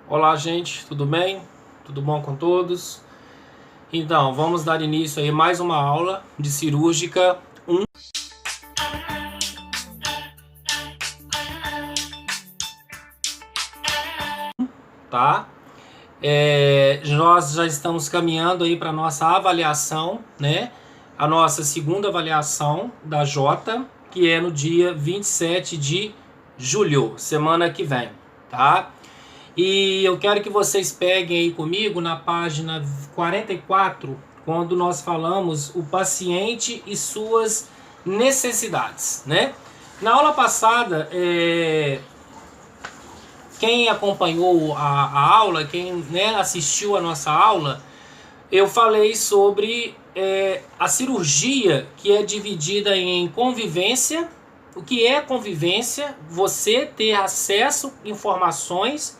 Olá, gente, tudo bem? Tudo bom com todos? Então, vamos dar início aí a mais uma aula de cirúrgica 1, tá? Nós já estamos caminhando aí para nossa avaliação, né? A nossa segunda avaliação da Jota, que é no dia 27 de julho, semana que vem, tá? E eu quero que vocês peguem aí comigo na página 44, quando nós falamos o paciente e suas necessidades, né? Na aula passada, quem acompanhou a aula, quem, né, assistiu a nossa aula, eu falei sobre a cirurgia, que é dividida em convivência. O que é convivência? Você ter acesso a informações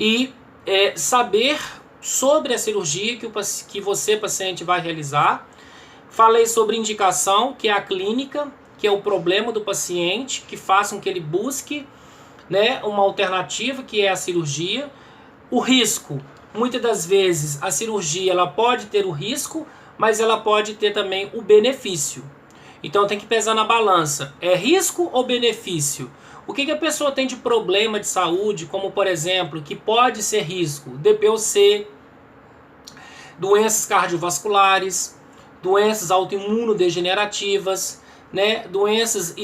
e saber sobre a cirurgia que você, paciente, vai realizar. Falei sobre indicação, que é a clínica, que é o problema do paciente, que faça com que ele busque, né, uma alternativa, que é a cirurgia. O risco, muitas das vezes a cirurgia ela pode ter o risco, mas ela pode ter também o benefício. Então tem que pesar na balança, é risco ou benefício? O que a pessoa tem de problema de saúde, como por exemplo, que pode ser risco? DPOC, doenças cardiovasculares, doenças autoimunodegenerativas, né? Doenças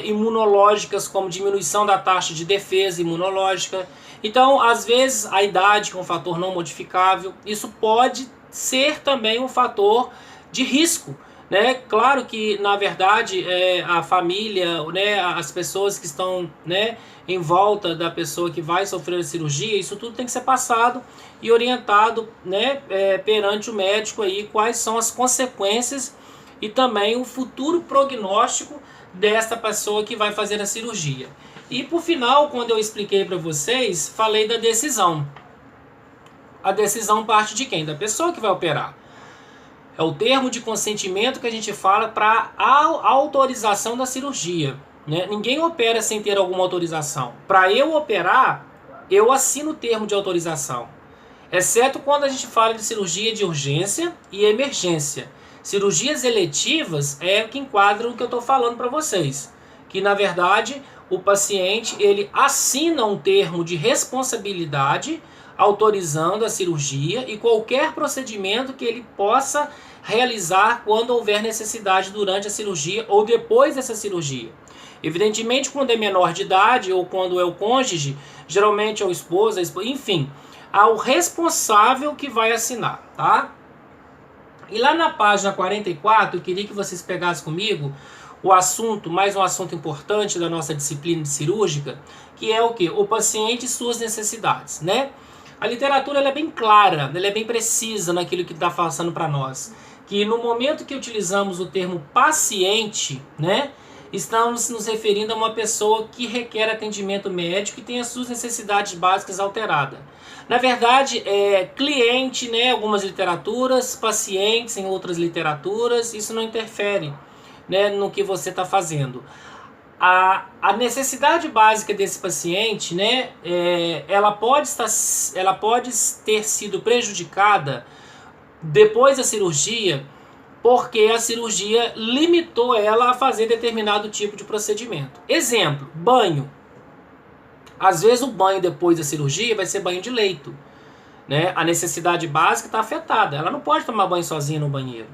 imunológicas, como diminuição da taxa de defesa imunológica. Então, às vezes, a idade, que é um fator não modificável, isso pode ser também um fator de risco, né? Claro que, na verdade, a família, né, as pessoas que estão, né, em volta da pessoa que vai sofrer a cirurgia, isso tudo tem que ser passado e orientado, né, perante o médico aí, quais são as consequências e também o futuro prognóstico desta pessoa que vai fazer a cirurgia. E por final, quando eu expliquei para vocês, falei da decisão. A decisão parte de quem? Da pessoa que vai operar. É o termo de consentimento que a gente fala para a autorização da cirurgia, né? Ninguém opera sem ter alguma autorização. Para eu operar, eu assino o termo de autorização. Exceto quando a gente fala de cirurgia de urgência e emergência. Cirurgias eletivas é o que enquadra o que eu estou falando para vocês. Que na verdade o paciente ele assina um termo de responsabilidade autorizando a cirurgia e qualquer procedimento que ele possa realizar quando houver necessidade durante a cirurgia ou depois dessa cirurgia. Evidentemente, quando é menor de idade ou quando é o cônjuge, geralmente é o esposo, enfim, ao responsável que vai assinar, tá? E lá na página 44, eu queria que vocês pegassem comigo o assunto, mais um assunto importante da nossa disciplina de cirúrgica, que é o quê? O paciente e suas necessidades, né? A literatura ela é bem clara, ela é bem precisa naquilo que está passando para nós. Que no momento que utilizamos o termo paciente, né, estamos nos referindo a uma pessoa que requer atendimento médico e tem as suas necessidades básicas alteradas. Na verdade, cliente, né, algumas literaturas, pacientes em outras literaturas, isso não interfere, né, no que você está fazendo. A necessidade básica desse paciente, né, ela pode ter sido prejudicada depois da cirurgia, porque a cirurgia limitou ela a fazer determinado tipo de procedimento. Exemplo, banho. Às vezes o banho depois da cirurgia vai ser banho de leito, né? A necessidade básica está afetada. Ela não pode tomar banho sozinha no banheiro,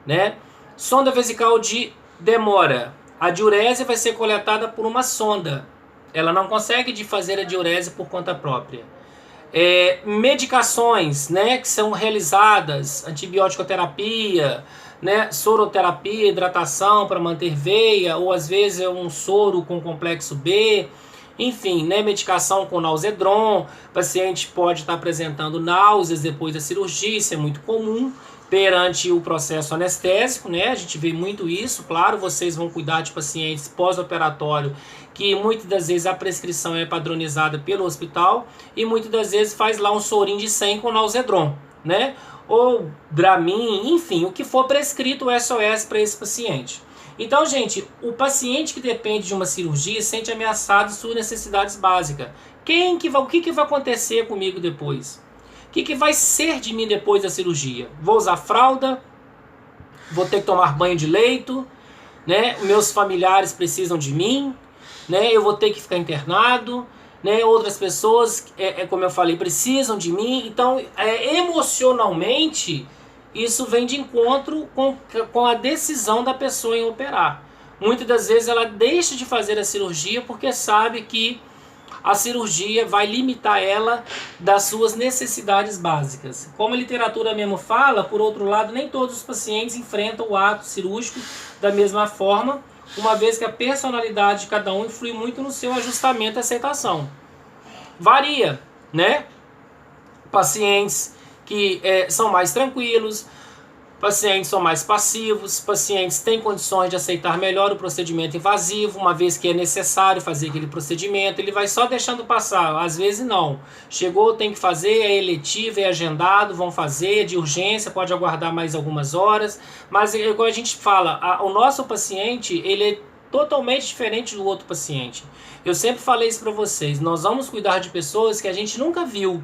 né? Sonda vesical de demora. A diurese vai ser coletada por uma sonda. Ela não consegue fazer a diurese por conta própria. Medicações, né, que são realizadas, antibiótico-terapia, né, soroterapia, hidratação para manter veia, ou às vezes é um soro com complexo B, enfim, né, medicação com Nausedron. O paciente pode estar apresentando náuseas depois da cirurgia, isso é muito comum perante o processo anestésico, né? A gente vê muito isso. Claro, vocês vão cuidar de pacientes pós-operatório que muitas das vezes a prescrição é padronizada pelo hospital e muitas das vezes faz lá um sorinho de 100 com Nausedron, né? Ou Dramin, enfim, o que for prescrito o SOS para esse paciente. Então, gente, o paciente que depende de uma cirurgia sente ameaçado suas necessidades básicas. O que vai acontecer comigo depois? O que vai ser de mim depois da cirurgia? Vou usar fralda? Vou ter que tomar banho de leito? Né? Meus familiares precisam de mim? Né? Eu vou ter que ficar internado? Né? Outras pessoas, como eu falei, precisam de mim. Então, emocionalmente, isso vem de encontro com a decisão da pessoa em operar. Muitas das vezes ela deixa de fazer a cirurgia porque sabe que a cirurgia vai limitar ela das suas necessidades básicas. Como a literatura mesmo fala, por outro lado, nem todos os pacientes enfrentam o ato cirúrgico da mesma forma, uma vez que a personalidade de cada um influi muito no seu ajustamento e aceitação. Varia, né? Pacientes que são mais tranquilos, pacientes são mais passivos, pacientes têm condições de aceitar melhor o procedimento invasivo, uma vez que é necessário fazer aquele procedimento, ele vai só deixando passar, às vezes não. Chegou, tem que fazer, é eletivo, é agendado, vão fazer, é de urgência, pode aguardar mais algumas horas, mas igual a gente fala, o nosso paciente, ele é totalmente diferente do outro paciente. Eu sempre falei isso para vocês, nós vamos cuidar de pessoas que a gente nunca viu,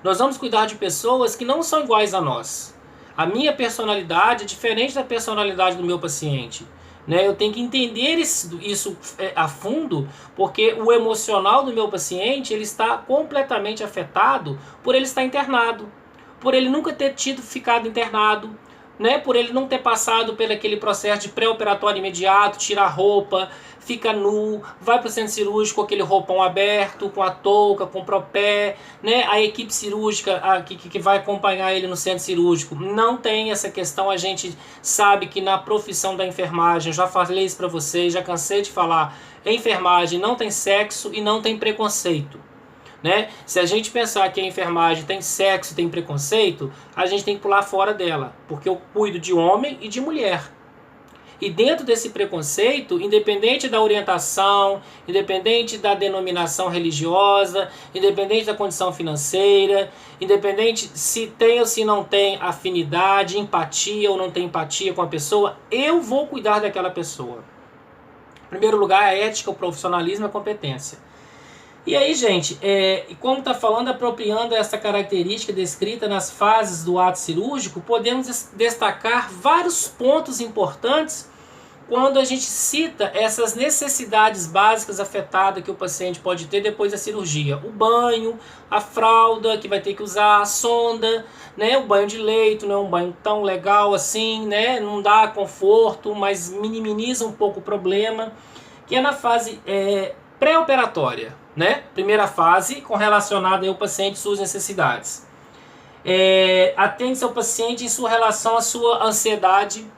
nós vamos cuidar de pessoas que não são iguais a nós. A minha personalidade é diferente da personalidade do meu paciente. Né? Eu tenho que entender isso a fundo, porque o emocional do meu paciente ele está completamente afetado por ele estar internado, por ele nunca ter ficado internado, né? Por ele não ter passado por aquele processo de pré-operatório imediato, tira a roupa, fica nu, vai para o centro cirúrgico com aquele roupão aberto, com a touca, com o propé, né? A equipe cirúrgica que vai acompanhar ele no centro cirúrgico não tem essa questão. A gente sabe que na profissão da enfermagem, já falei isso para vocês, já cansei de falar, a enfermagem não tem sexo e não tem preconceito. Né? Se a gente pensar que a enfermagem tem sexo e tem preconceito, a gente tem que pular fora dela, porque eu cuido de homem e de mulher. E dentro desse preconceito, independente da orientação, independente da denominação religiosa, independente da condição financeira, independente se tem ou se não tem afinidade, empatia ou não tem empatia com a pessoa, eu vou cuidar daquela pessoa. Em primeiro lugar, a ética, o profissionalismo e a competência. E aí, gente, como está falando, apropriando essa característica descrita nas fases do ato cirúrgico, podemos destacar vários pontos importantes quando a gente cita essas necessidades básicas afetadas que o paciente pode ter depois da cirurgia. O banho, a fralda que vai ter que usar, a sonda, né? O banho de leito não é um banho tão legal assim, né? Não dá conforto, mas minimiza um pouco o problema, que é na fase pré-operatória. Né? Primeira fase, relacionada ao paciente e suas necessidades. Atende-se ao paciente em sua relação à sua ansiedade,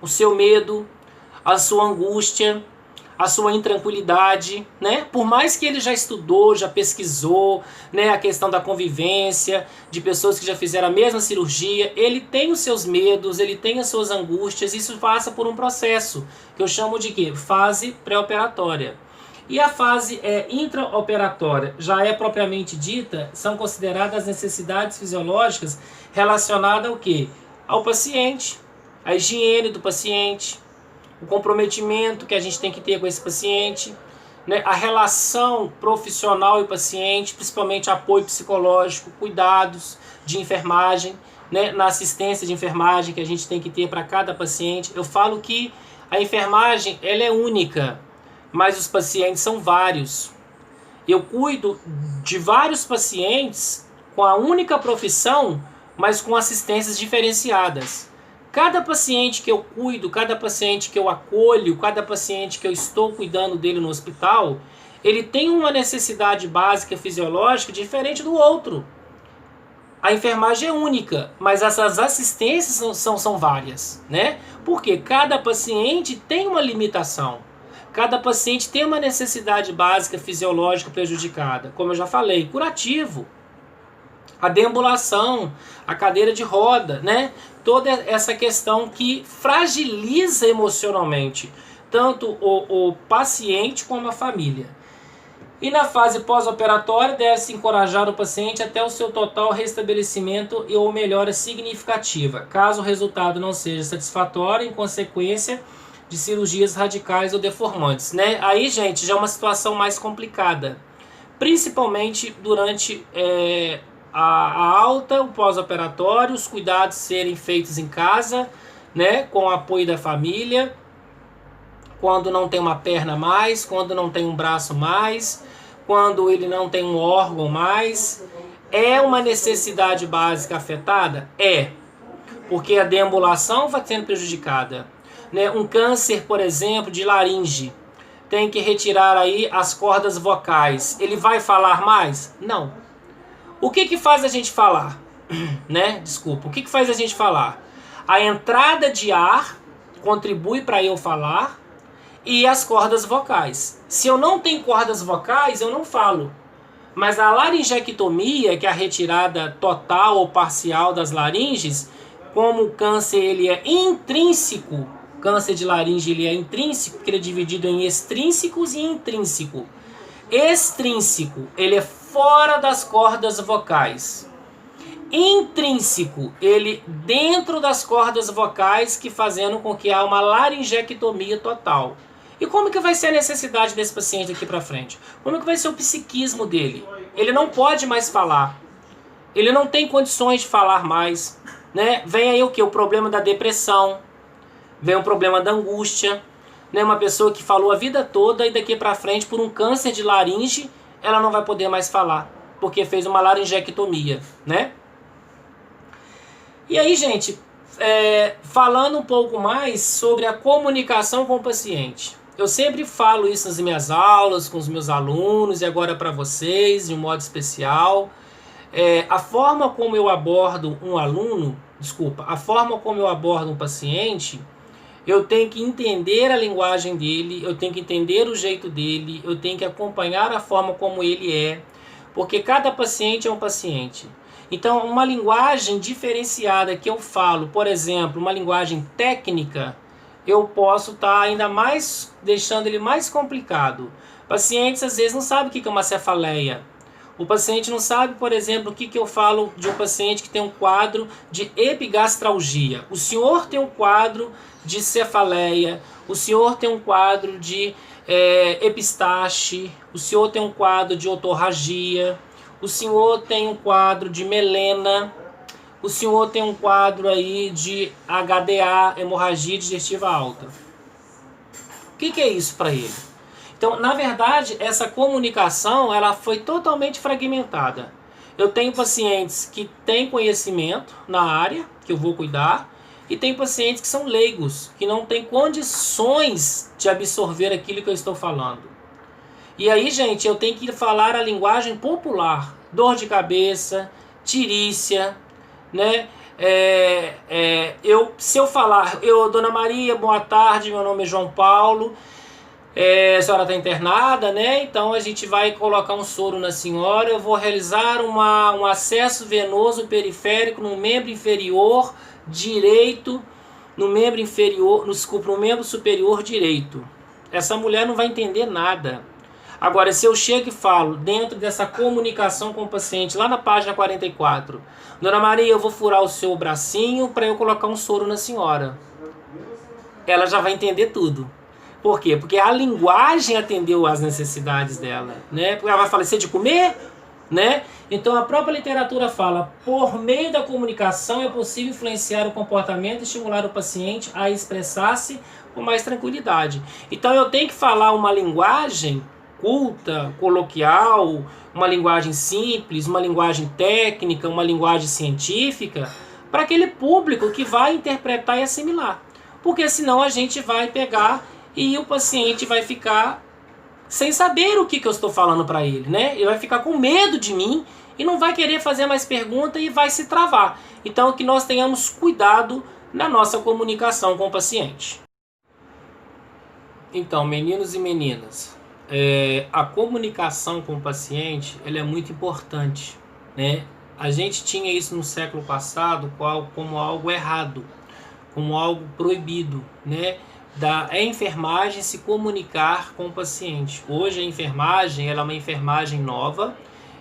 o seu medo, a sua angústia, a sua intranquilidade. Né? Por mais que ele já estudou, já pesquisou, né, a questão da convivência, de pessoas que já fizeram a mesma cirurgia, ele tem os seus medos, ele tem as suas angústias, isso passa por um processo, que eu chamo de quê? Fase pré-operatória. E a fase intraoperatória, já é propriamente dita, são consideradas as necessidades fisiológicas relacionadas ao quê? Ao paciente, a higiene do paciente, o comprometimento que a gente tem que ter com esse paciente, né? A relação profissional e paciente, principalmente apoio psicológico, cuidados de enfermagem, né? Na assistência de enfermagem que a gente tem que ter para cada paciente. Eu falo que a enfermagem ela é única, mas os pacientes são vários. Eu cuido de vários pacientes com a única profissão, mas com assistências diferenciadas. Cada paciente que eu cuido, cada paciente que eu acolho, cada paciente que eu estou cuidando dele no hospital, ele tem uma necessidade básica fisiológica diferente do outro. A enfermagem é única, mas essas assistências são várias, né? Porque cada paciente tem uma limitação. Cada paciente tem uma necessidade básica fisiológica prejudicada. Como eu já falei, curativo, a deambulação, a cadeira de roda, né? Toda essa questão que fragiliza emocionalmente tanto o paciente como a família. E na fase pós-operatória deve-se encorajar o paciente até o seu total restabelecimento ou melhora significativa. Caso o resultado não seja satisfatório, em consequência, de cirurgias radicais ou deformantes, né? Aí, gente, já é uma situação mais complicada, principalmente durante a alta, o pós-operatório, os cuidados serem feitos em casa, né, com o apoio da família, quando não tem uma perna mais, quando não tem um braço mais, quando ele não tem um órgão mais. É uma necessidade básica afetada? É, porque a deambulação vai sendo prejudicada, né? Um câncer, por exemplo, de laringe, tem que retirar aí as cordas vocais. Ele vai falar mais? Não. O que faz a gente falar? Né? Desculpa. O que faz a gente falar? A entrada de ar contribui para eu falar e as cordas vocais. Se eu não tenho cordas vocais, eu não falo. Mas a laringectomia, que é a retirada total ou parcial das laringes, como o câncer ele é intrínseco, câncer de laringe ele é intrínseco, porque ele é dividido em extrínsecos e intrínseco. Extrínseco, ele é fora das cordas vocais. Intrínseco, ele dentro das cordas vocais, que fazendo com que há uma laringectomia total. E como que vai ser a necessidade desse paciente daqui para frente? Como que vai ser o psiquismo dele? Ele não pode mais falar. Ele não tem condições de falar mais, né? Vem aí o que? O problema da depressão. Vem o problema da angústia, né? Uma pessoa que falou a vida toda e daqui para frente por um câncer de laringe, ela não vai poder mais falar, porque fez uma laringectomia, né? E aí, gente, falando um pouco mais sobre a comunicação com o paciente. Eu sempre falo isso nas minhas aulas, com os meus alunos e agora para vocês, de um modo especial. A forma como eu abordo um aluno, a forma como eu abordo um paciente, eu tenho que entender a linguagem dele, eu tenho que entender o jeito dele, eu tenho que acompanhar a forma como ele é, porque cada paciente é um paciente. Então, uma linguagem diferenciada que eu falo, por exemplo, uma linguagem técnica, eu posso estar ainda mais deixando ele mais complicado. Pacientes às vezes não sabem o que é uma cefaleia. O paciente não sabe, por exemplo, o que eu falo de um paciente que tem um quadro de epigastralgia. O senhor tem um quadro de cefaleia, o senhor tem um quadro de epistaxe, o senhor tem um quadro de otorragia, o senhor tem um quadro de melena, o senhor tem um quadro aí de HDA, hemorragia digestiva alta. O que é isso para ele? Então, na verdade, essa comunicação ela foi totalmente fragmentada. Eu tenho pacientes que têm conhecimento na área, que eu vou cuidar, e tem pacientes que são leigos, que não têm condições de absorver aquilo que eu estou falando. E aí, gente, eu tenho que falar a linguagem popular. Dor de cabeça, tirícia, né? Se eu falar, Dona Maria, boa tarde, meu nome é João Paulo, a senhora está internada, né? Então a gente vai colocar um soro na senhora, eu vou realizar um acesso venoso periférico no membro inferior direito, no membro superior direito. Essa mulher não vai entender nada. Agora, se eu chego e falo, dentro dessa comunicação com o paciente, lá na página 44, Dona Maria, eu vou furar o seu bracinho para eu colocar um soro na senhora. Ela já vai entender tudo. Por quê? Porque a linguagem atendeu às necessidades dela, né? Porque ela vai falecer de comer, né? Então a própria literatura fala, por meio da comunicação é possível influenciar o comportamento e estimular o paciente a expressar-se com mais tranquilidade. Então eu tenho que falar uma linguagem culta, coloquial, uma linguagem simples, uma linguagem técnica, uma linguagem científica, para aquele público que vai interpretar e assimilar. Porque senão a gente vai pegar e o paciente vai ficar sem saber o que eu estou falando para ele, né? Ele vai ficar com medo de mim e não vai querer fazer mais pergunta e vai se travar. Então, que nós tenhamos cuidado na nossa comunicação com o paciente. Então, meninos e meninas, a comunicação com o paciente ela é muito importante, né? A gente tinha isso no século passado como algo errado, como algo proibido, né? Da enfermagem se comunicar com o paciente. Hoje a enfermagem ela é uma enfermagem nova,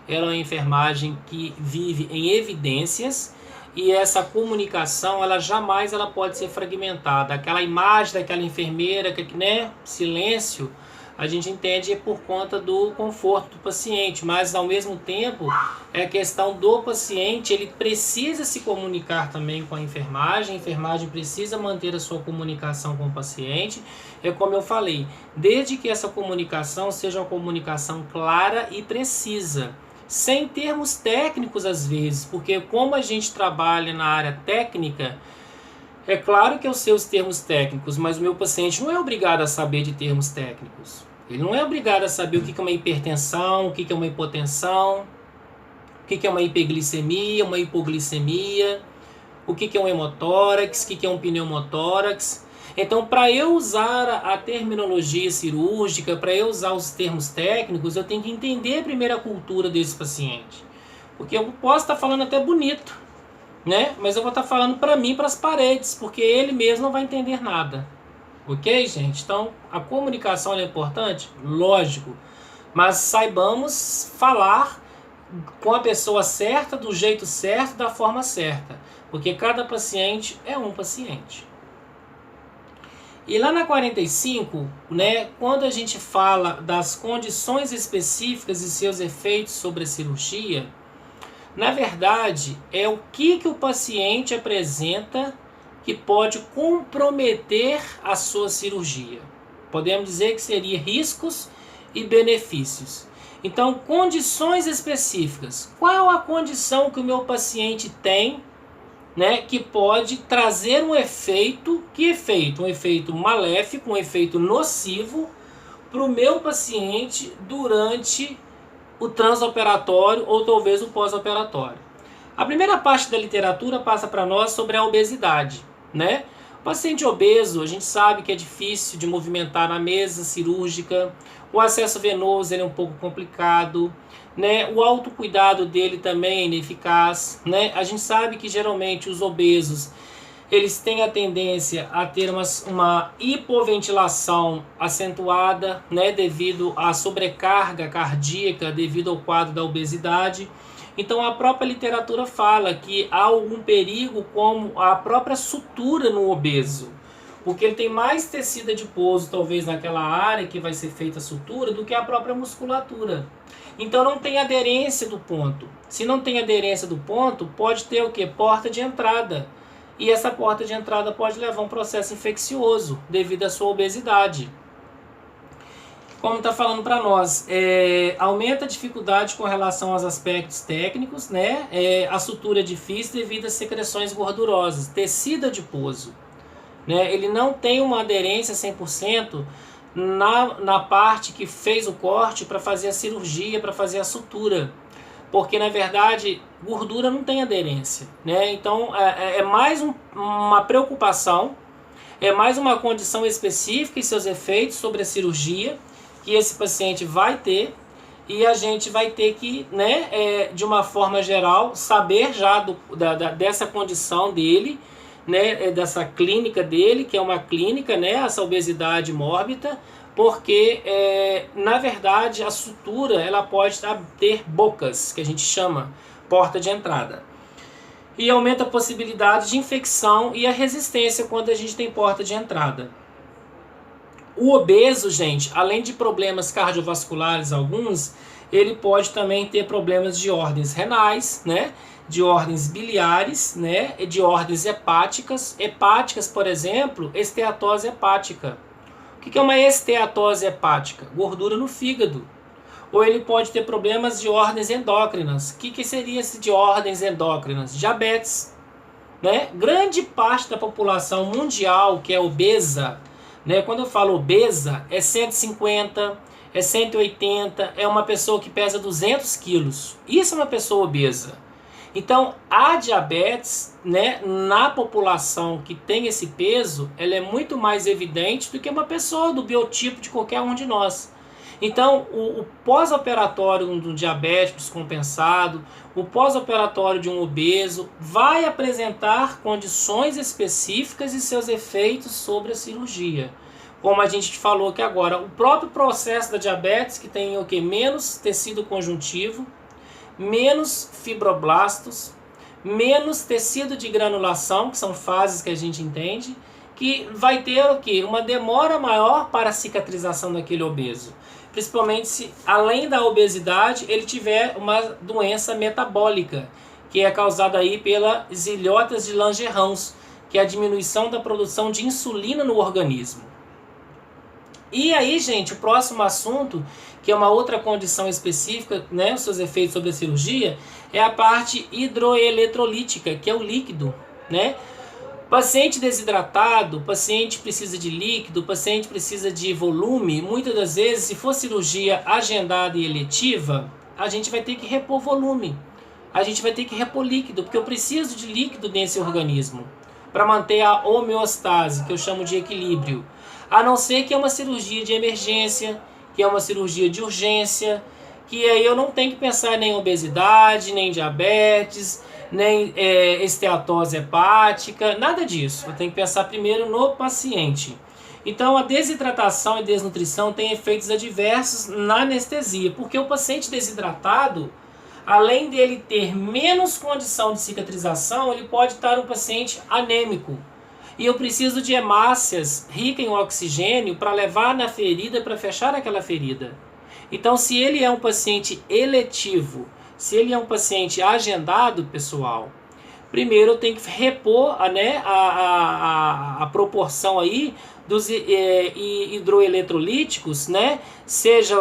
ela é uma enfermagem que vive em evidências e essa comunicação, ela jamais ela pode ser fragmentada. Aquela imagem daquela enfermeira, né, silêncio, a gente entende por conta do conforto do paciente, mas ao mesmo tempo é questão do paciente, ele precisa se comunicar também com a enfermagem precisa manter a sua comunicação com o paciente, é como eu falei, desde que essa comunicação seja uma comunicação clara e precisa, sem termos técnicos às vezes, porque como a gente trabalha na área técnica, é claro que eu sei os termos técnicos, mas o meu paciente não é obrigado a saber de termos técnicos. Ele não é obrigado a saber o que é uma hipertensão, o que é uma hipotensão, o que é uma hiperglicemia, uma hipoglicemia, o que é um hemotórax, o que é um pneumotórax. Então, para eu usar a terminologia cirúrgica, para eu usar os termos técnicos, eu tenho que entender primeiro a cultura desse paciente. Porque eu posso estar falando até bonito, né? Mas eu vou estar falando para mim, para as paredes, porque ele mesmo não vai entender nada. Ok, gente? Então, a comunicação é importante? Lógico. Mas saibamos falar com a pessoa certa, do jeito certo, da forma certa. Porque cada paciente é um paciente. E lá na 45, né, quando a gente fala das condições específicas e seus efeitos sobre a cirurgia, na verdade, é o que o paciente apresenta que pode comprometer a sua cirurgia. Podemos dizer que seria riscos e benefícios. Então, condições específicas. Qual a condição que o meu paciente tem, né, que pode trazer um efeito? Que efeito? Um efeito maléfico, um efeito nocivo para o meu paciente durante o transoperatório ou talvez o pós-operatório. A primeira parte da literatura passa para nós sobre a obesidade, né? O paciente obeso, a gente sabe que é difícil de movimentar na mesa cirúrgica, o acesso venoso ele é um pouco complicado, né? O autocuidado dele também é ineficaz, né? A gente sabe que geralmente os obesos eles têm a tendência a ter uma hipoventilação acentuada, né? Devido à sobrecarga cardíaca, devido ao quadro da obesidade. Então a própria literatura fala que há algum perigo como a própria sutura no obeso, porque ele tem mais tecido adiposo talvez naquela área que vai ser feita a sutura do que a própria musculatura. Então não tem aderência do ponto. Se não tem aderência do ponto, pode ter o que? Porta de entrada. E essa porta de entrada pode levar a um processo infeccioso devido à sua obesidade. Como está falando para nós, aumenta a dificuldade com relação aos aspectos técnicos, né? A sutura é difícil devido às secreções gordurosas, tecido adiposo, né? Ele não tem uma aderência 100% na parte que fez o corte para fazer a cirurgia, para fazer a sutura, porque na verdade gordura não tem aderência, né? Então é mais uma preocupação, é mais uma condição específica e seus efeitos sobre a cirurgia que esse paciente vai ter, e a gente vai ter que, né, de uma forma geral, saber já dessa condição dele, né, dessa clínica dele, que é uma clínica, né, essa obesidade mórbida, porque, na verdade, a sutura ela pode ter bocas, que a gente chama porta de entrada. E aumenta a possibilidade de infecção e a resistência quando a gente tem porta de entrada. O obeso, gente, além de problemas cardiovasculares alguns, ele pode também ter problemas de ordens renais, né? De ordens biliares, né? De ordens hepáticas. Hepáticas, por exemplo, esteatose hepática. O que é uma esteatose hepática? Gordura no fígado. Ou ele pode ter problemas de ordens endócrinas. O que seria esse de ordens endócrinas? Diabetes, né? Grande parte da população mundial que é obesa, né? Quando eu falo obesa, é 150, é 180, é uma pessoa que pesa 200 quilos. Isso é uma pessoa obesa. Então, a diabetes, né, na população que tem esse peso, ela é muito mais evidente do que uma pessoa do biotipo de qualquer um de nós. Então, o pós-operatório de um diabético descompensado, o pós-operatório de um obeso, vai apresentar condições específicas e seus efeitos sobre a cirurgia. Como a gente falou aqui agora, o próprio processo da diabetes, que tem o que? Menos tecido conjuntivo, menos fibroblastos, menos tecido de granulação, que são fases que a gente entende, que vai ter o quê? Uma demora maior para a cicatrização daquele obeso. Principalmente se, além da obesidade, ele tiver uma doença metabólica, que é causada aí pelas ilhotas de Langerhans, que é a diminuição da produção de insulina no organismo. E aí, gente, o próximo assunto, que é uma outra condição específica, né, os seus efeitos sobre a cirurgia, é a parte hidroeletrolítica, que é o líquido, né? Paciente desidratado, paciente precisa de líquido, paciente precisa de volume. Muitas das vezes, se for cirurgia agendada e eletiva, a gente vai ter que repor volume. A gente vai ter que repor líquido, porque eu preciso de líquido nesse organismo para manter a homeostase, que eu chamo de equilíbrio. A não ser que é uma cirurgia de emergência, que é uma cirurgia de urgência, que aí eu não tenho que pensar nem em obesidade, nem diabetes, nem esteatose hepática, nada disso. Eu tenho que pensar primeiro no paciente. Então a desidratação e desnutrição têm efeitos adversos na anestesia, porque o paciente desidratado, além dele ter menos condição de cicatrização, ele pode estar um paciente anêmico. E eu preciso de hemácias ricas em oxigênio para levar na ferida, para fechar aquela ferida. Então, se ele é um paciente eletivo, se ele é um paciente agendado, pessoal, primeiro eu tenho que repor a proporção aí dos hidroeletrolíticos, né? Seja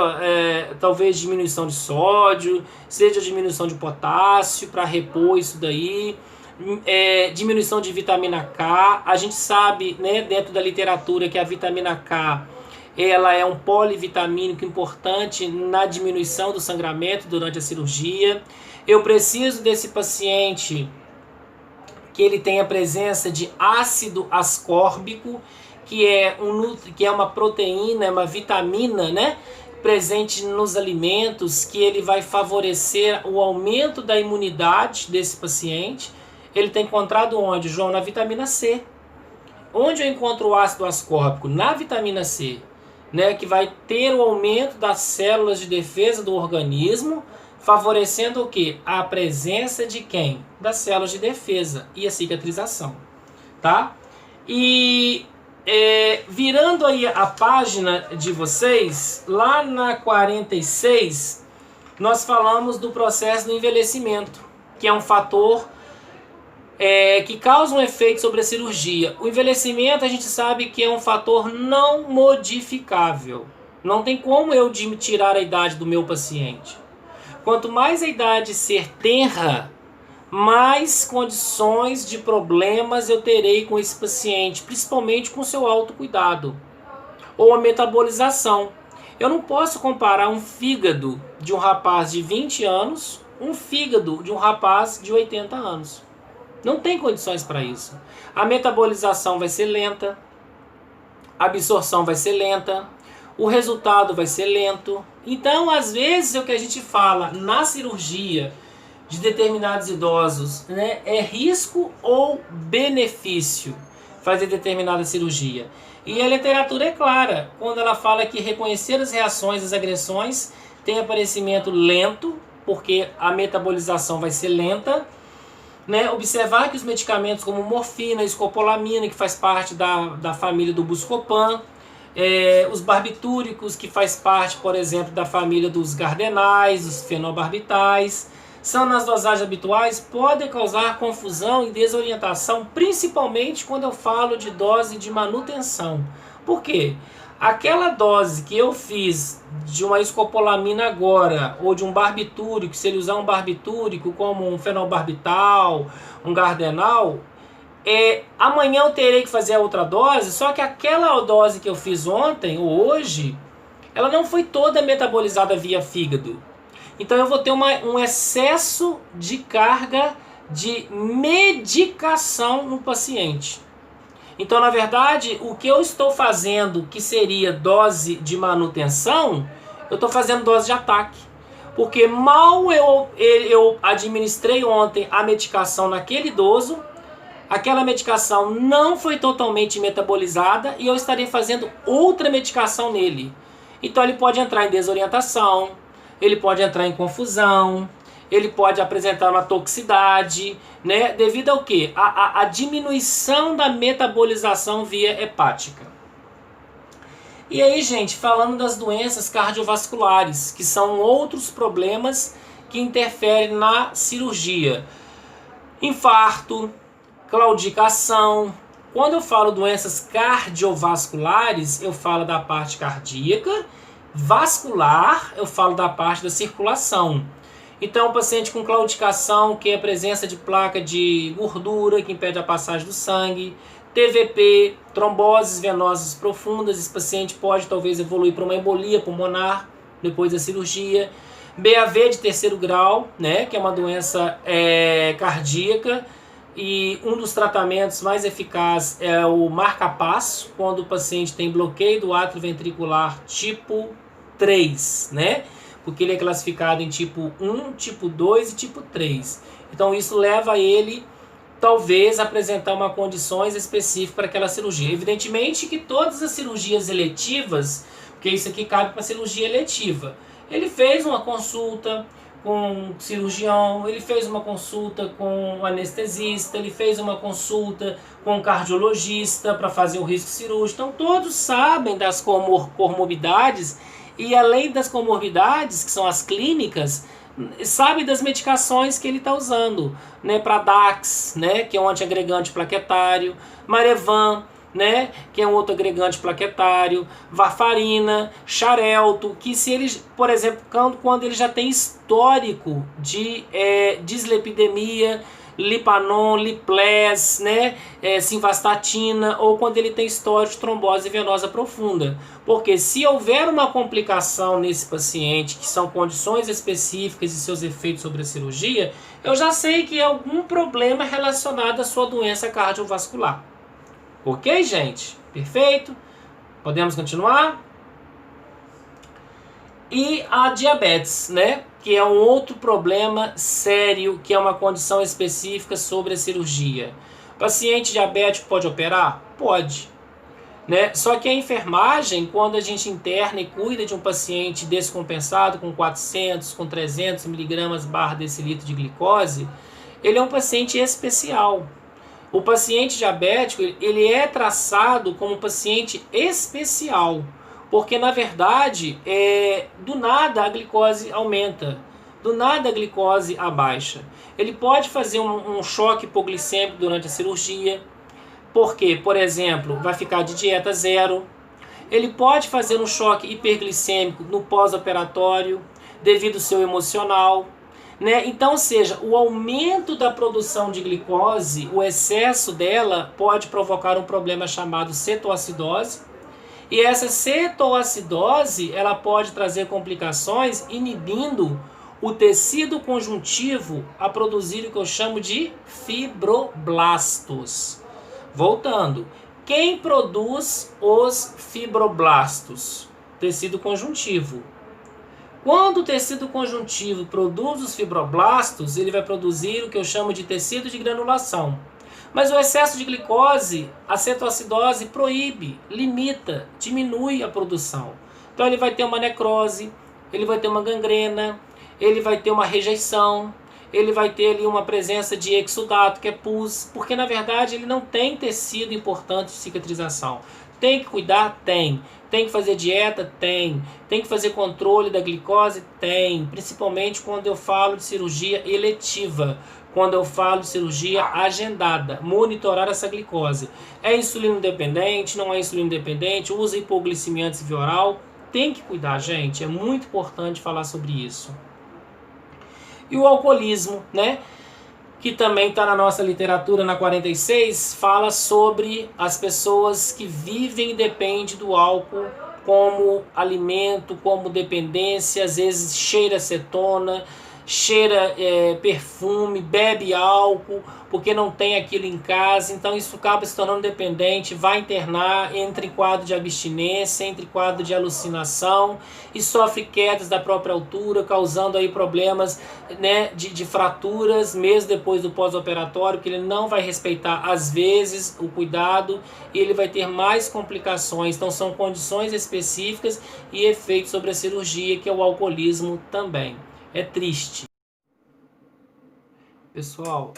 talvez diminuição de sódio, seja diminuição de potássio para repor isso daí. Diminuição de vitamina K. A gente sabe, né, dentro da literatura, que a vitamina K ela é um polivitamínico importante na diminuição do sangramento durante a cirurgia. Eu preciso desse paciente que ele tenha presença de ácido ascórbico, que é uma proteína, é uma vitamina, né, presente nos alimentos, que ele vai favorecer o aumento da imunidade desse paciente. Ele está encontrado onde, João? Na vitamina C. Onde eu encontro o ácido ascórbico? Na vitamina C, né, que vai ter o aumento das células de defesa do organismo, favorecendo o quê? A presença de quem? Das células de defesa e a cicatrização, tá? E virando aí a página de vocês, lá na 46, nós falamos do processo do envelhecimento, que é um fator que causa um efeito sobre a cirurgia. O envelhecimento a gente sabe que é um fator não modificável. Não tem como eu tirar a idade do meu paciente. Quanto mais a idade ser tenra, mais condições de problemas eu terei com esse paciente, principalmente com seu autocuidado ou a metabolização. Eu não posso comparar um fígado de um rapaz de 20 anos, um fígado de um rapaz de 80 anos. Não tem condições para isso. A metabolização vai ser lenta, a absorção vai ser lenta, o resultado vai ser lento. Então, às vezes, é o que a gente fala na cirurgia de determinados idosos, né, é risco ou benefício fazer determinada cirurgia. E a literatura é clara quando ela fala que reconhecer as reações, as agressões, tem aparecimento lento, porque a metabolização vai ser lenta. Né, observar que os medicamentos como morfina, escopolamina, que faz parte da família do Buscopan, os barbitúricos, que faz parte, por exemplo, da família dos gardenais, os fenobarbitais, são nas dosagens habituais, podem causar confusão e desorientação, principalmente quando eu falo de dose de manutenção. Por quê? Aquela dose que eu fiz de uma escopolamina agora, ou de um barbitúrico, se ele usar um barbitúrico como um fenobarbital, um gardenal, amanhã eu terei que fazer a outra dose, só que aquela dose que eu fiz ontem ou hoje, ela não foi toda metabolizada via fígado. Então eu vou ter um excesso de carga de medicação no paciente. Então, na verdade, o que eu estou fazendo, que seria dose de manutenção, eu estou fazendo dose de ataque. Porque mal eu administrei ontem a medicação naquele idoso, aquela medicação não foi totalmente metabolizada e eu estarei fazendo outra medicação nele. Então ele pode entrar em desorientação, ele pode entrar em confusão, ele pode apresentar uma toxicidade, né? Devido ao quê? A diminuição da metabolização via hepática. E aí, gente, falando das doenças cardiovasculares, que são outros problemas que interferem na cirurgia. Infarto, claudicação. Quando eu falo doenças cardiovasculares, eu falo da parte cardíaca. Vascular, eu falo da parte da circulação. Então, o paciente com claudicação, que é a presença de placa de gordura, que impede a passagem do sangue. TVP, tromboses venosas profundas, esse paciente pode talvez evoluir para uma embolia pulmonar depois da cirurgia. BAV de terceiro grau, né, que é uma doença cardíaca, e um dos tratamentos mais eficazes é o marca-passo, quando o paciente tem bloqueio do átrio ventricular tipo 3, né, porque ele é classificado em tipo 1, tipo 2 e tipo 3. Então isso leva ele talvez apresentar uma condições específicas para aquela cirurgia. Evidentemente que todas as cirurgias eletivas, porque isso aqui cabe para cirurgia eletiva, ele fez uma consulta com um cirurgião, ele fez uma consulta com um anestesista, ele fez uma consulta com um cardiologista para fazer o risco cirúrgico. Então todos sabem das comorbidades e além das comorbidades, que são as clínicas, sabe das medicações que ele está usando, né, para DAX, né, que é um antiagregante plaquetário, Marevan, né, que é um outro agregante plaquetário, varfarina, xarelto, que se ele, por exemplo, quando ele já tem histórico de dislipidemia, Lipanon, Liples, né, simvastatina, ou quando ele tem histórico de trombose venosa profunda. Porque se houver uma complicação nesse paciente, que são condições específicas e seus efeitos sobre a cirurgia, eu já sei que é algum problema relacionado à sua doença cardiovascular. Ok, gente? Perfeito? Podemos continuar? E a diabetes, né? Que é um outro problema sério, que é uma condição específica sobre a cirurgia. Paciente diabético pode operar? Pode. Né? Só que a enfermagem, quando a gente interna e cuida de um paciente descompensado com 400, com 300 miligramas barra decilitro de glicose, ele é um paciente especial. O paciente diabético, ele é traçado como paciente especial, porque na verdade, do nada a glicose aumenta, do nada a glicose abaixa. Ele pode fazer um choque hipoglicêmico durante a cirurgia, porque, por exemplo, vai ficar de dieta zero. Ele pode fazer um choque hiperglicêmico no pós-operatório, devido ao seu emocional. Né? Então, seja, o aumento da produção de glicose, o excesso dela, pode provocar um problema chamado cetoacidose. E essa cetoacidose, ela pode trazer complicações inibindo o tecido conjuntivo a produzir o que eu chamo de fibroblastos. Voltando, quem produz os fibroblastos? Tecido conjuntivo. Quando o tecido conjuntivo produz os fibroblastos, ele vai produzir o que eu chamo de tecido de granulação. Mas o excesso de glicose, a cetoacidose proíbe, limita, diminui a produção. Então ele vai ter uma necrose, ele vai ter uma gangrena, ele vai ter uma rejeição, ele vai ter ali uma presença de exudato, que é pus, porque na verdade ele não tem tecido importante de cicatrização. Tem que cuidar? Tem. Tem que fazer dieta? Tem. Tem que fazer controle da glicose? Tem. Principalmente quando eu falo de cirurgia eletiva. Quando eu falo de cirurgia agendada. Monitorar essa glicose. É insulino dependente? Não é insulino dependente? Usa hipoglicemia antes via oral? Tem que cuidar, gente. É muito importante falar sobre isso. E o alcoolismo, né? Que também está na nossa literatura, na 46, fala sobre as pessoas que vivem e dependem do álcool como alimento, como dependência, às vezes cheira acetona, cheira perfume, bebe álcool, porque não tem aquilo em casa, então isso acaba se tornando dependente, vai internar, entra em quadro de abstinência, entra em quadro de alucinação e sofre quedas da própria altura, causando aí problemas, né, de fraturas, mesmo depois do pós-operatório, que ele não vai respeitar às vezes o cuidado e ele vai ter mais complicações. Então são condições específicas e efeitos sobre a cirurgia, que é o alcoolismo também. É triste. Pessoal,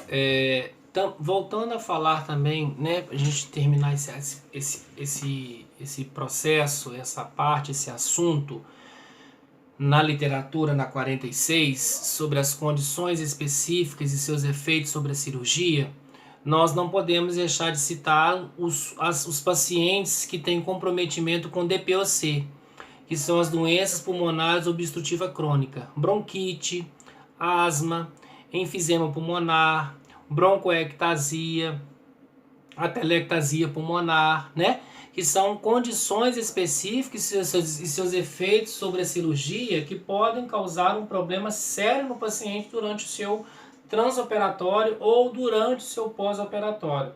voltando a falar também, né, para a gente terminar esse processo, essa parte, esse assunto, na literatura, na 46, sobre as condições específicas e seus efeitos sobre a cirurgia, nós não podemos deixar de citar os pacientes que têm comprometimento com DPOC, que são as doenças pulmonares obstrutiva crônica, bronquite, asma, enfisema pulmonar, broncoectasia, atelectasia pulmonar, né? Que são condições específicas e seus efeitos sobre a cirurgia que podem causar um problema sério no paciente durante o seu transoperatório ou durante o seu pós-operatório.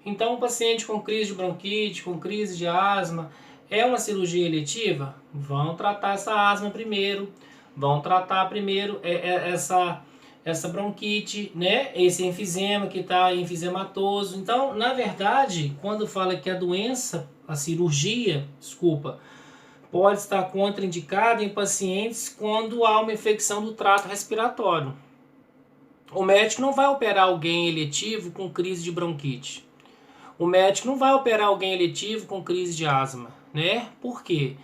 Então, um paciente com crise de bronquite, com crise de asma, é uma cirurgia eletiva? Vão tratar essa asma primeiro, vão tratar primeiro essa bronquite, né? Esse enfisema que está enfisematoso. Então, na verdade, quando fala que a doença, a cirurgia, pode estar contraindicada em pacientes quando há uma infecção do trato respiratório. O médico não vai operar alguém eletivo com crise de bronquite. O médico não vai operar alguém eletivo com crise de asma, né? Por quê?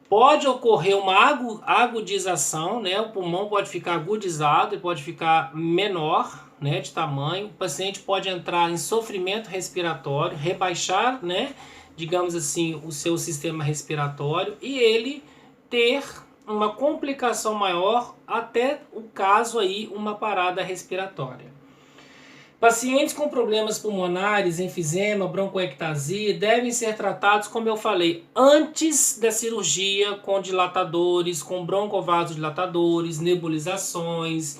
Pode ocorrer uma agudização, né? O pulmão pode ficar agudizado e pode ficar menor, né, de tamanho. O paciente pode entrar em sofrimento respiratório, rebaixar, né, digamos assim, o seu sistema respiratório e ele ter uma complicação maior, até o caso aí, uma parada respiratória. Pacientes com problemas pulmonares, enfisema, broncoectasia, devem ser tratados, como eu falei, antes da cirurgia, com dilatadores, com broncovasodilatadores, nebulizações,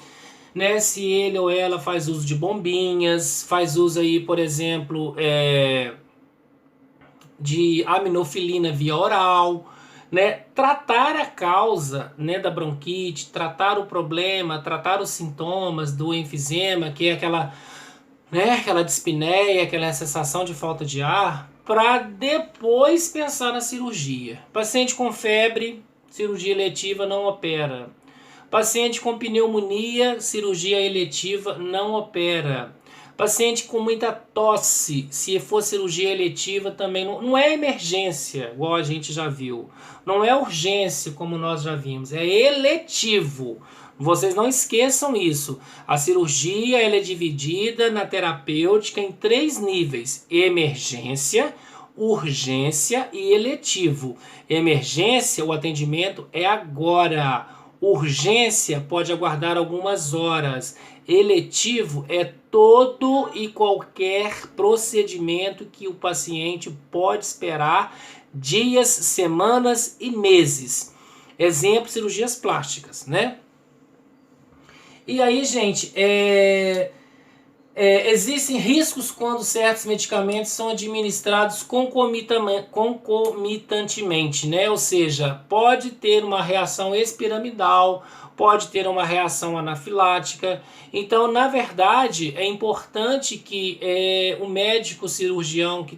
né? Se ele ou ela faz uso de bombinhas, faz uso aí, por exemplo, de aminofilina via oral, né? Tratar a causa, né, da bronquite, tratar o problema, tratar os sintomas do enfisema, que é aquela dispneia, aquela sensação de falta de ar, para depois pensar na cirurgia. Paciente com febre, cirurgia eletiva não opera. Paciente com pneumonia, cirurgia eletiva não opera. Paciente com muita tosse, se for cirurgia eletiva também não é emergência, igual a gente já viu. Não é urgência, como nós já vimos, é eletivo. Vocês não esqueçam isso. A cirurgia ela é dividida na terapêutica em 3 níveis: emergência, urgência e eletivo. Emergência, o atendimento é agora. Urgência pode aguardar algumas horas. Eletivo é todo e qualquer procedimento que o paciente pode esperar dias, semanas e meses. Exemplo, cirurgias plásticas, né? E aí, gente, existem riscos quando certos medicamentos são administrados concomitantemente, né? Ou seja, pode ter uma reação espiramidal, pode ter uma reação anafilática. Então, na verdade, é importante que o médico cirurgião que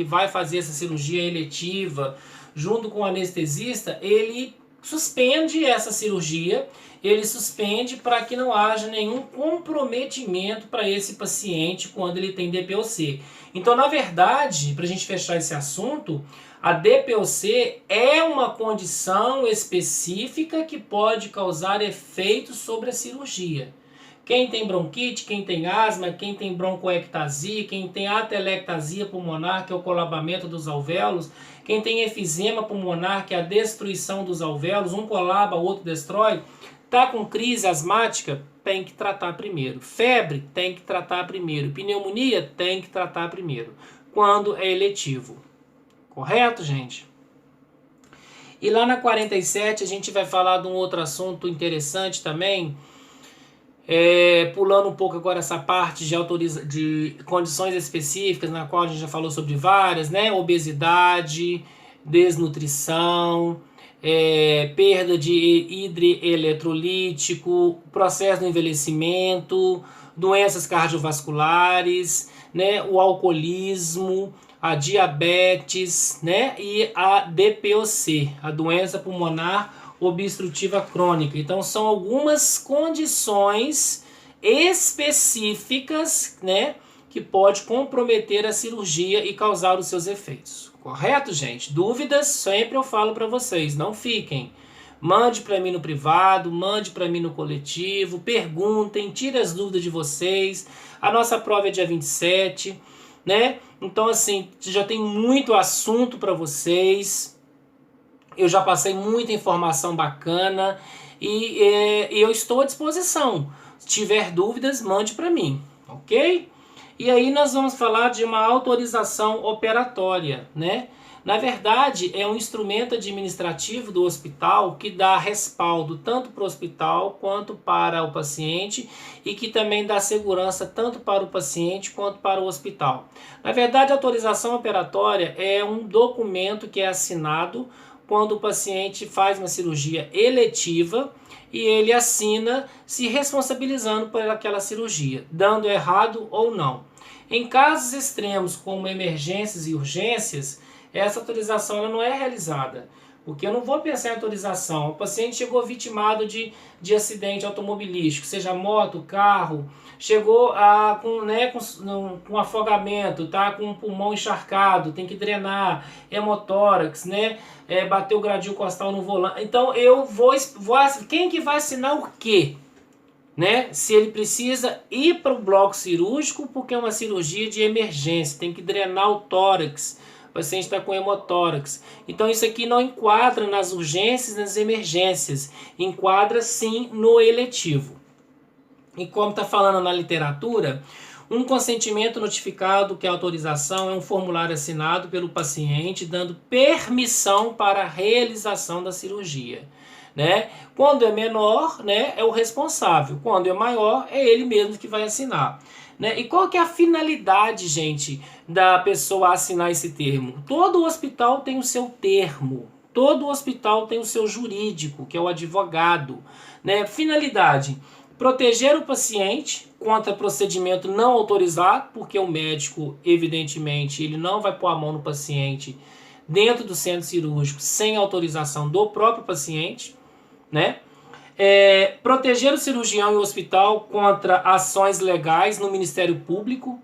vai fazer essa cirurgia eletiva, junto com o anestesista, ele suspende essa cirurgia. Ele suspende para que não haja nenhum comprometimento para esse paciente quando ele tem DPOC. Então, na verdade, para a gente fechar esse assunto, a DPOC é uma condição específica que pode causar efeitos sobre a cirurgia. Quem tem bronquite, quem tem asma, quem tem broncoectasia, quem tem atelectasia pulmonar, que é o colabamento dos alvéolos, quem tem efisema pulmonar, que é a destruição dos alvéolos, um colaba, o outro destrói, tá com crise asmática, tem que tratar primeiro. Febre, tem que tratar primeiro. Pneumonia, tem que tratar primeiro. Quando é eletivo. Correto, gente? E lá na 47 a gente vai falar de um outro assunto interessante também. Pulando um pouco agora essa parte de condições específicas, na qual a gente já falou sobre várias, né? Obesidade, desnutrição, perda de hidroeletrolítico, processo do envelhecimento, doenças cardiovasculares, né, o alcoolismo, a diabetes, né, e a DPOC, a doença pulmonar obstrutiva crônica. Então são algumas condições específicas, né, que pode comprometer a cirurgia e causar os seus efeitos. Correto, gente? Dúvidas, sempre eu falo para vocês, não fiquem. Mande para mim no privado, mande para mim no coletivo, perguntem, tire as dúvidas de vocês. A nossa prova é dia 27, né? Então, assim, já tem muito assunto para vocês. Eu já passei muita informação bacana e eu estou à disposição. Se tiver dúvidas, mande para mim, ok? E aí nós vamos falar de uma autorização operatória, né? Na verdade, é um instrumento administrativo do hospital que dá respaldo tanto para o hospital quanto para o paciente e que também dá segurança tanto para o paciente quanto para o hospital. Na verdade, a autorização operatória é um documento que é assinado quando o paciente faz uma cirurgia eletiva e ele assina se responsabilizando por aquela cirurgia, dando errado ou não. Em casos extremos como emergências e urgências, essa autorização ela não é realizada, porque eu não vou pensar em autorização. O paciente chegou vitimado de acidente automobilístico, seja moto, carro, chegou com afogamento, tá? Com o pulmão encharcado, tem que drenar, hemotórax, né? Bateu o gradil costal no volante. Então eu vou quem que vai assinar o quê? Né? Se ele precisa ir para o bloco cirúrgico porque é uma cirurgia de emergência, tem que drenar o tórax, o paciente está com hemotórax. Então isso aqui não enquadra nas urgências, nas emergências, enquadra sim no eletivo. E como está falando na literatura, um consentimento notificado, que é a autorização, é um formulário assinado pelo paciente dando permissão para a realização da cirurgia. Né? Quando é menor, né, é o responsável. Quando é maior, é ele mesmo que vai assinar. Né? E qual que é a finalidade, gente, da pessoa assinar esse termo? Todo hospital tem o seu termo. Todo hospital tem o seu jurídico, que é o advogado. Né? Finalidade: proteger o paciente contra procedimento não autorizado, porque o médico, evidentemente, ele não vai pôr a mão no paciente dentro do centro cirúrgico sem autorização do próprio paciente. Né? Proteger o cirurgião e o hospital contra ações legais no Ministério Público.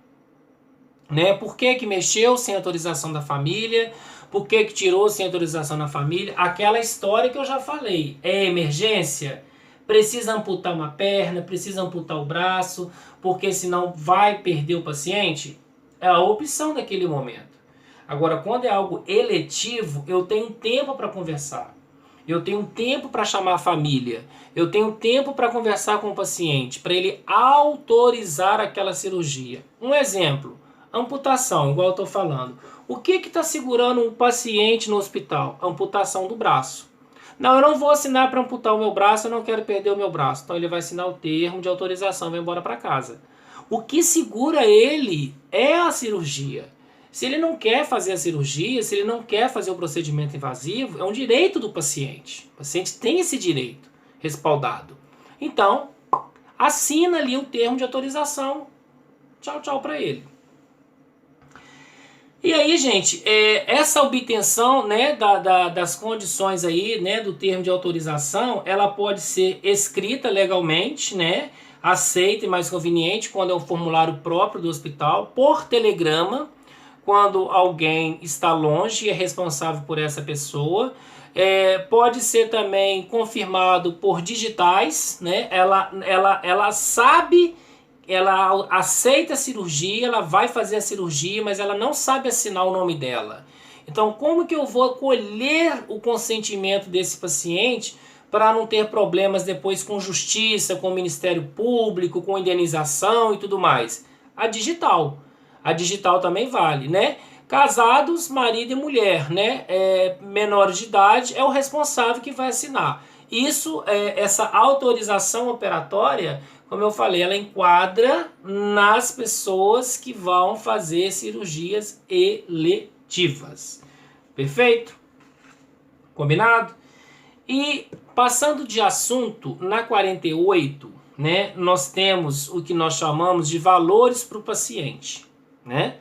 Né? Por que mexeu sem autorização da família? Por que tirou sem autorização da família? Aquela história que eu já falei. É emergência? Precisa amputar uma perna, precisa amputar o braço, porque senão vai perder o paciente? É a opção daquele momento. Agora, quando é algo eletivo, eu tenho tempo para conversar. Eu tenho tempo para chamar a família. Eu tenho tempo para conversar com o paciente, para ele autorizar aquela cirurgia. Um exemplo, amputação, igual eu estou falando. O que está segurando um paciente no hospital? Amputação do braço. Não, eu não vou assinar para amputar o meu braço, eu não quero perder o meu braço. Então ele vai assinar o termo de autorização e vai embora para casa. O que segura ele é a cirurgia. Se ele não quer fazer a cirurgia, se ele não quer fazer o procedimento invasivo, é um direito do paciente. O paciente tem esse direito respaldado. Então, assina ali o termo de autorização. Tchau, tchau para ele. E aí, gente, essa obtenção, né, das condições aí, né, do termo de autorização, ela pode ser escrita legalmente, né, aceita e mais conveniente quando é um formulário próprio do hospital, por telegrama, quando alguém está longe e é responsável por essa pessoa. Pode ser também confirmado por digitais, né? Ela sabe, ela aceita a cirurgia, ela vai fazer a cirurgia, mas ela não sabe assinar o nome dela. Então, como que eu vou colher o consentimento desse paciente para não ter problemas depois com justiça, com o Ministério Público, com indenização e tudo mais? A digital. A digital também vale, né? Casados, marido e mulher, né? Menores de idade, é o responsável que vai assinar. Isso, essa autorização operatória, como eu falei, ela enquadra nas pessoas que vão fazer cirurgias eletivas. Perfeito? Combinado? E passando de assunto, na 48, né, nós temos o que nós chamamos de valores para o paciente. Né?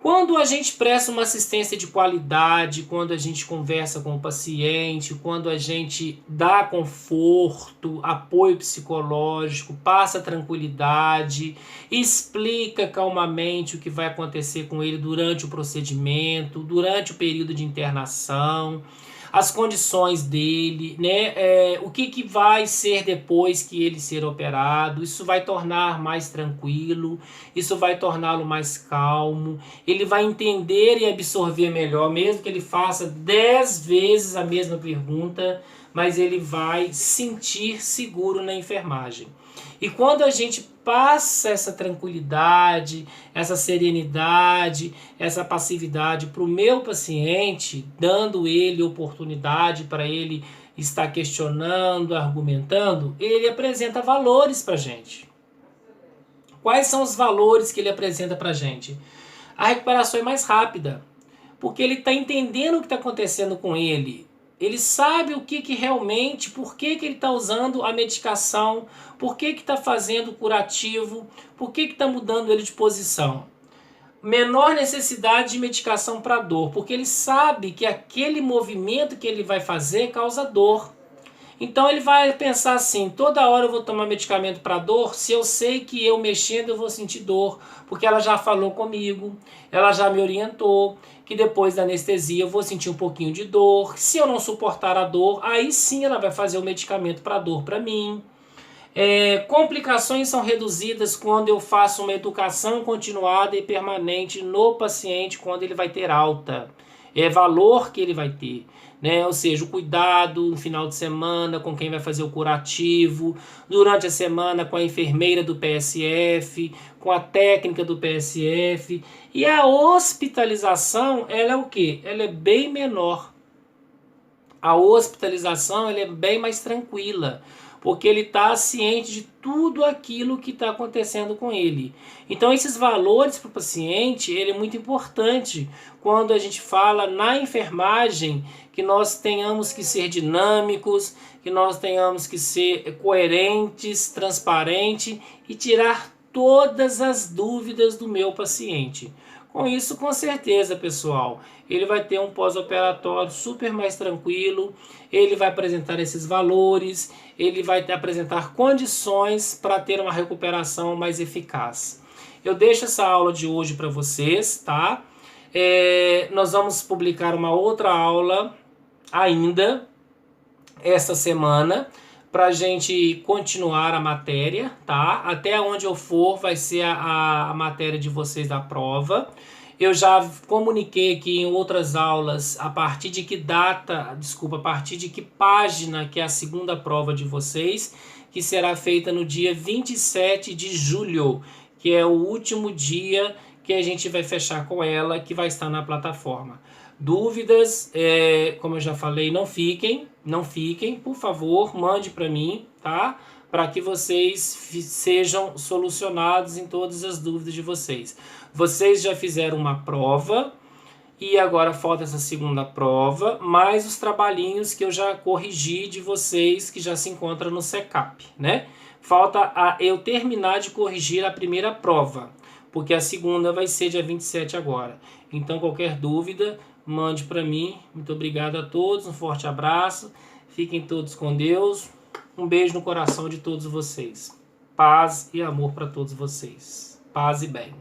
Quando a gente presta uma assistência de qualidade, quando a gente conversa com o paciente, quando a gente dá conforto, apoio psicológico, passa tranquilidade, explica calmamente o que vai acontecer com ele durante o procedimento, durante o período de internação, as condições dele, né? O que vai ser depois que ele ser operado, isso vai tornar mais tranquilo, isso vai torná-lo mais calmo, ele vai entender e absorver melhor, mesmo que ele faça 10 vezes a mesma pergunta, mas ele vai sentir seguro na enfermagem. E quando a gente passa essa tranquilidade, essa serenidade, essa passividade para o meu paciente, dando ele oportunidade para ele estar questionando, argumentando, ele apresenta valores para a gente. Quais são os valores que ele apresenta para a gente? A recuperação é mais rápida, porque ele está entendendo o que está acontecendo com ele. Ele sabe o que realmente, por que ele está usando a medicação, por que está fazendo o curativo, por que está mudando ele de posição. Menor necessidade de medicação para dor, porque ele sabe que aquele movimento que ele vai fazer causa dor. Então ele vai pensar assim, toda hora eu vou tomar medicamento para dor, se eu sei que eu mexendo eu vou sentir dor, porque ela já falou comigo, ela já me orientou, que depois da anestesia eu vou sentir um pouquinho de dor, se eu não suportar a dor, aí sim ela vai fazer o medicamento para dor para mim. Complicações são reduzidas quando eu faço uma educação continuada e permanente no paciente quando ele vai ter alta. É valor que ele vai ter, né? Ou seja, o cuidado no final de semana com quem vai fazer o curativo, durante a semana com a enfermeira do PSF, com a técnica do PSF. E a hospitalização, ela é o quê? Ela é bem menor. A hospitalização ela é bem mais tranquila, porque ele está ciente de tudo aquilo que está acontecendo com ele. Então esses valores para o paciente, ele é muito importante quando a gente fala na enfermagem que nós tenhamos que ser dinâmicos, que nós tenhamos que ser coerentes, transparentes e tirar todas as dúvidas do meu paciente. Com isso, com certeza, pessoal, ele vai ter um pós-operatório super mais tranquilo, ele vai apresentar esses valores, ele vai apresentar condições para ter uma recuperação mais eficaz. Eu deixo essa aula de hoje para vocês, tá? Nós vamos publicar uma outra aula ainda esta semana, para a gente continuar a matéria, tá? Até onde eu for vai ser a matéria de vocês da prova. Eu já comuniquei aqui em outras aulas a partir de que data, a partir de que página que é a segunda prova de vocês, que será feita no dia 27 de julho, que é o último dia que a gente vai fechar com ela, que vai estar na plataforma. Dúvidas, como eu já falei, não fiquem, por favor, mande para mim, tá? Para que vocês sejam solucionados em todas as dúvidas de vocês. Vocês já fizeram uma prova e agora falta essa segunda prova, mais os trabalhinhos que eu já corrigi de vocês que já se encontram no SECAP, né? Falta eu terminar de corrigir a primeira prova, porque a segunda vai ser dia 27 agora. Então, qualquer dúvida, mande para mim. Muito obrigado a todos, um forte abraço, fiquem todos com Deus, um beijo no coração de todos vocês. Paz e amor para todos vocês. Paz e bem.